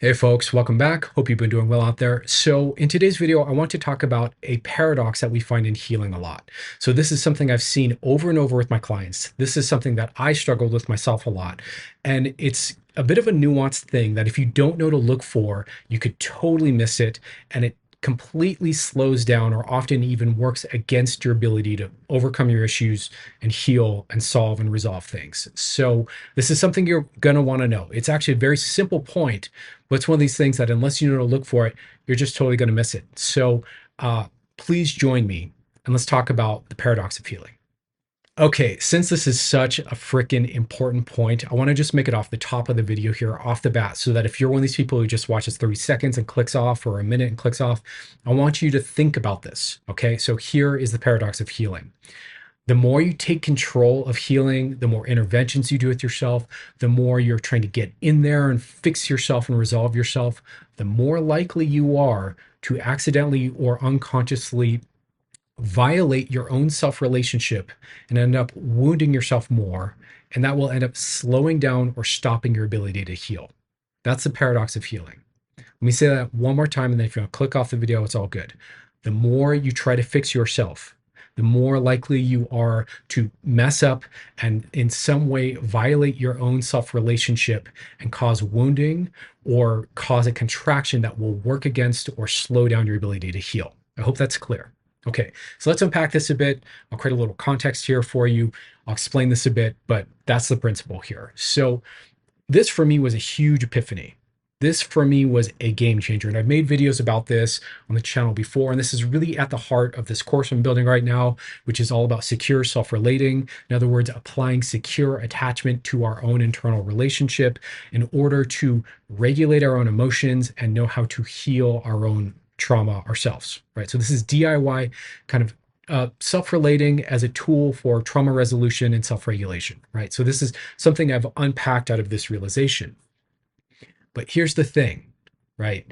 Hey folks, welcome back. Hope you've been doing well out there. So in today's video, I want to talk about a paradox that we find in healing a lot. So this is something I've seen over and over with my clients. This is something that I struggled with myself a lot. And it's a bit of a nuanced thing that if you don't know to look for, you could totally miss it. And it completely slows down or often even works against your ability to overcome your issues and heal and solve and resolve things. So this is something you're going to want to know. It's actually a very simple point, but it's one of these things that unless you know to look for it, you're just totally going to miss it. So uh, please join me and let's talk about the paradox of healing. Okay, since this is such a freaking important point, I want to just make it off the top of the video here, off the bat, so that if you're one of these people who just watches 30 seconds and clicks off, or a minute and clicks off, I want you to think about this. Okay, so here is the paradox of healing. The more you take control of healing, the more interventions you do with yourself, the more you're trying to get in there and fix yourself and resolve yourself, the more likely you are to accidentally or unconsciously violate your own self relationship and end up wounding yourself more. And that will end up slowing down or stopping your ability to heal. That's the paradox of healing. Let me say that one more time, and then if you want to click off the video, it's all good. The more you try to fix yourself, the more likely you are to mess up and in some way violate your own self relationship and cause wounding or cause a contraction that will work against or slow down your ability to heal. I hope that's clear. Okay, so let's unpack this a bit. I'll create a little context here for you. I'll explain this a bit, but that's the principle here. So this for me was a huge epiphany. This for me was a game changer. And I've made videos about this on the channel before. And this is really at the heart of this course I'm building right now, which is all about secure self-relating. In other words, applying secure attachment to our own internal relationship in order to regulate our own emotions and know how to heal our own trauma ourselves, right? So this is DIY kind of self-relating as a tool for trauma resolution and self-regulation, right? So this is something I've unpacked out of this realization. But here's the thing, right?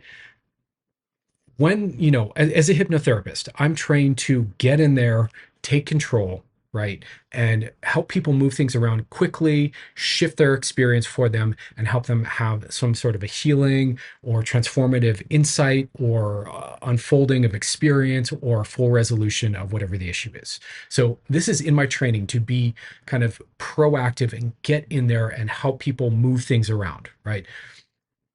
When, as a hypnotherapist, I'm trained to get in there, take control, right? And help people move things around quickly, shift their experience for them, and help them have some sort of a healing or transformative insight or unfolding of experience or full resolution of whatever the issue is. So this is in my training to be kind of proactive and get in there and help people move things around, right?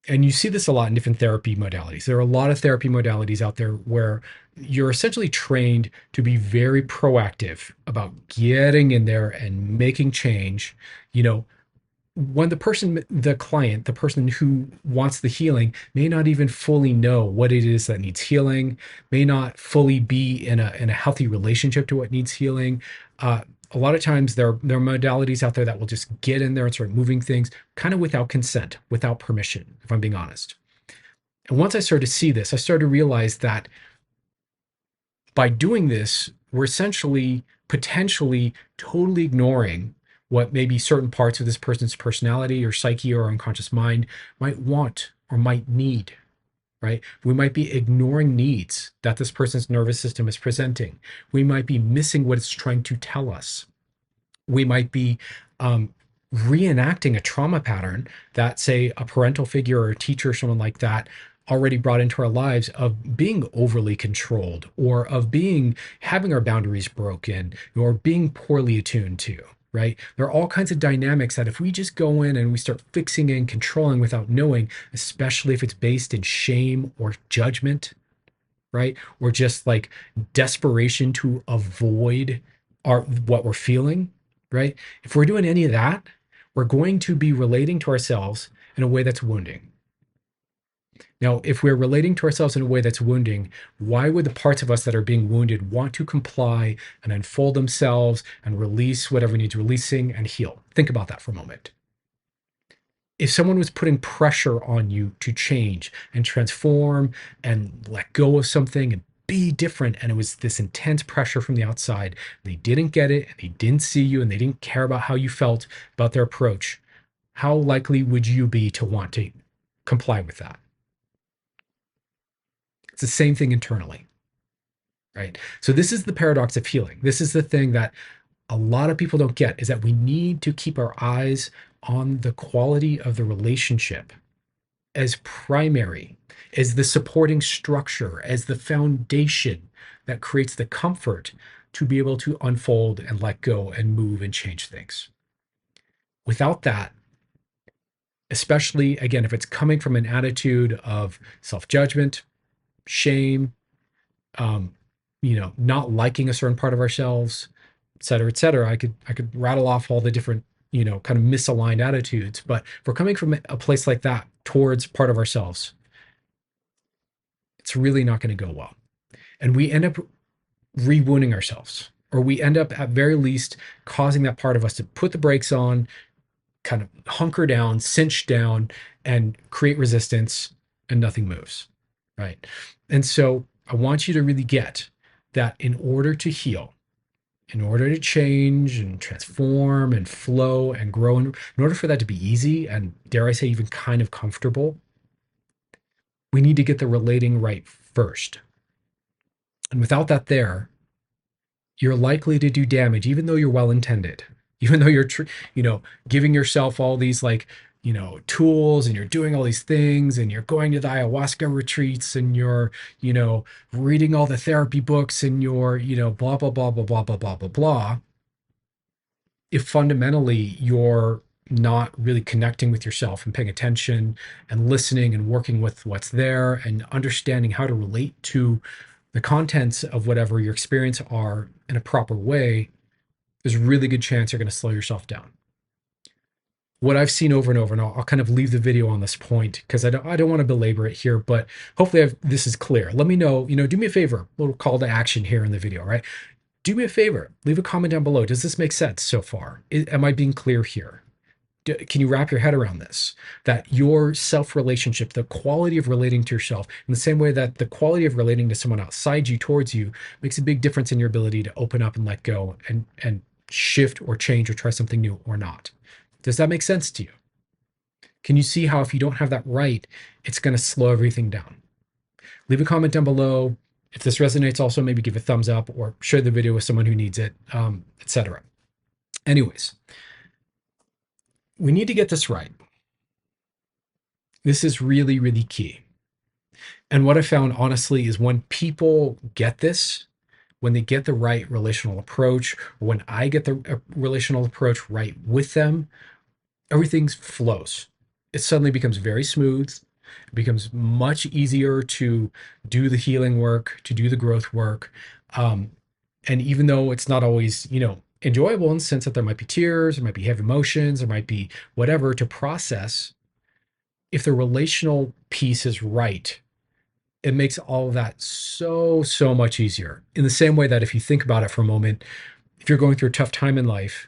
And you see this a lot in different therapy modalities. There are a lot of therapy modalities out there where you're essentially trained to be very proactive about getting in there and making change. You know, when the person, the client, the person who wants the healing may not even fully know what it is that needs healing, may not fully be in a healthy relationship to what needs healing. A lot of times there are modalities out there that will just get in there and start moving things kind of without consent, without permission, if I'm being honest. And once I started to see this, I started to realize that by doing this, we're essentially potentially totally ignoring what maybe certain parts of this person's personality or psyche or unconscious mind might want or might need, right? We might be ignoring needs that this person's nervous system is presenting. We might be missing what it's trying to tell us. We might be reenacting a trauma pattern that, say, a parental figure or a teacher or someone like that already brought into our lives of being overly controlled or of being having our boundaries broken or being poorly attuned to, right? There are all kinds of dynamics that if we just go in and we start fixing and controlling without knowing, especially if it's based in shame or judgment, right? Or just like desperation to avoid what we're feeling, right? If we're doing any of that, we're going to be relating to ourselves in a way that's wounding. Now, if we're relating to ourselves in a way that's wounding, why would the parts of us that are being wounded want to comply and unfold themselves and release whatever needs releasing and heal? Think about that for a moment. If someone was putting pressure on you to change and transform and let go of something and be different, and it was this intense pressure from the outside, they didn't get it, and they didn't see you, and they didn't care about how you felt about their approach, how likely would you be to want to comply with that? It's the same thing internally, right? So this is the paradox of healing. This is the thing that a lot of people don't get, is that we need to keep our eyes on the quality of the relationship, as primary, as the supporting structure, as the foundation that creates the comfort to be able to unfold and let go and move and change things. Without that, especially again, if it's coming from an attitude of self judgment, shame, um, not liking a certain part of ourselves, et cetera, et cetera. I could rattle off all the different, kind of misaligned attitudes. But if we're coming from a place like that towards part of ourselves, it's really not going to go well. And we end up re-wounding ourselves, or we end up at very least causing that part of us to put the brakes on, kind of hunker down, cinch down, and create resistance, and nothing moves. Right. And so I want you to really get that in order to heal, in order to change and transform and flow and grow, in order for that to be easy and, dare I say, even kind of comfortable, we need to get the relating right first. And without that there, you're likely to do damage, even though you're well intended, even though you're, giving yourself all these tools, and you're doing all these things, and you're going to the ayahuasca retreats, and you're, reading all the therapy books, and you're, blah, blah, blah, blah, blah, blah, blah, blah, blah. If fundamentally you're not really connecting with yourself and paying attention and listening and working with what's there and understanding how to relate to the contents of whatever your experience are in a proper way, there's a really good chance you're going to slow yourself down. What I've seen over and over, and I'll kind of leave the video on this point because I don't want to belabor it here, but hopefully this is clear. Let me know, do me a favor, a little call to action here in the video, right? Do me a favor, leave a comment down below. Does this make sense so far? Am I being clear here? Can you wrap your head around this? That your self-relationship, the quality of relating to yourself, in the same way that the quality of relating to someone outside you, towards you, makes a big difference in your ability to open up and let go and shift or change or try something new or not. Does that make sense to you? Can you see how if you don't have that right, it's going to slow everything down? Leave a comment down below. If this resonates, also maybe give a thumbs up or share the video with someone who needs it, etc. Anyways, we need to get this right. This is really, really key. And what I found, honestly, is when people get this, when they get the right relational approach, or when I get the relational approach right with them, everything flows. It suddenly becomes very smooth. It becomes much easier to do the healing work, to do the growth work. And even though it's not always, enjoyable in the sense that there might be tears, there might be heavy emotions, there might be whatever to process, if the relational piece is right, it makes all of that so, so much easier. In the same way that if you think about it for a moment, if you're going through a tough time in life,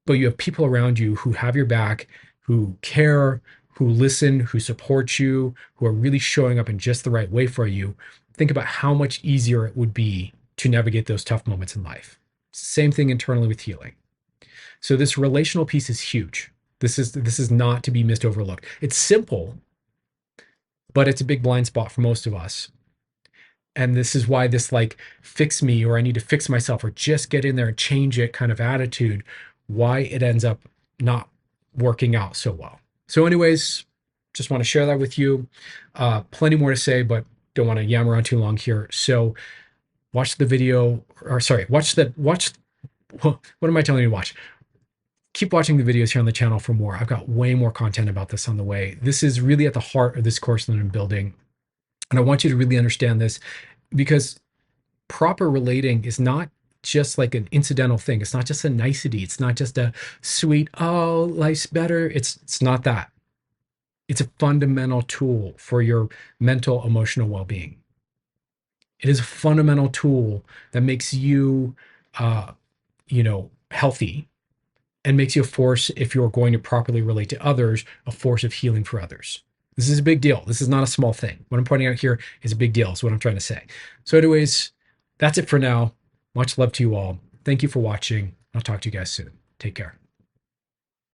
but you have people around you who have your back, who care, who listen, who support you, who are really showing up in just the right way for you, think about how much easier it would be to navigate those tough moments in life. Same thing internally with healing. So this relational piece is huge. This is not to be missed, overlooked. It's simple, but it's a big blind spot for most of us. And this is why this fix me, or I need to fix myself, or just get in there and change it kind of attitude, why it ends up not working out so well. So anyways, just want to share that with you. Plenty more to say, but don't want to yammer on too long here. So watch the video, or sorry, what am I telling you to watch? Keep watching the videos here on the channel for more. I've got way more content about this on the way. This is really at the heart of this course that I'm building. And I want you to really understand this, because proper relating is not just like an incidental thing. It's not just a nicety. It's not just a sweet, oh, life's better. It's not that. It's a fundamental tool for your mental, emotional well-being. It is a fundamental tool that makes you, healthy, and makes you a force, if you're going to properly relate to others, a force of healing for others. This is a big deal. This is not a small thing. What I'm pointing out here is a big deal, is what I'm trying to say. So anyways, that's it for now. Much love to you all. Thank you for watching. I'll talk to you guys soon. Take care.